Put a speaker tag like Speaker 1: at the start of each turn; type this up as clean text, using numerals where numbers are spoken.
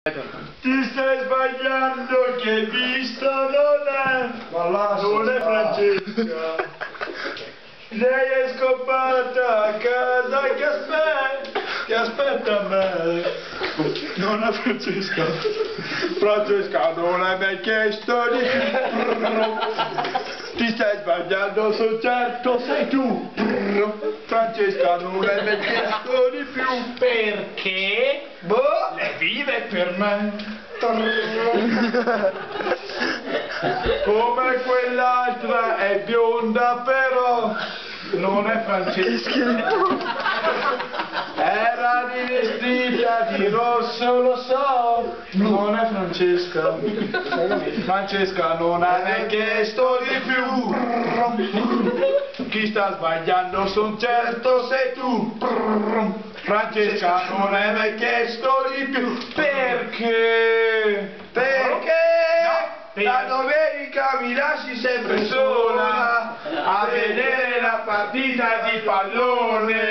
Speaker 1: Ti stai sbagliando, che visto non è Francesca. Lei è scappata a casa che aspetta me. Non è Francesca. Francesca non hai mai chiesto di più. Ti stai sbagliando, sono certo sei tu. Francesca non hai mai chiesto di più.
Speaker 2: Perché?
Speaker 1: Boh, lei vive per me. Come quell'altra è bionda però non è Francesca. Era rivestita di rosso, lo so, non è Francesca. Francesca non ha mai chiesto di più. Chi sta sbagliando son certo sei tu. Francesca non hai mai chiesto di più. Perché? La domenica mi lasci sempre sola a vedere la partita di pallone.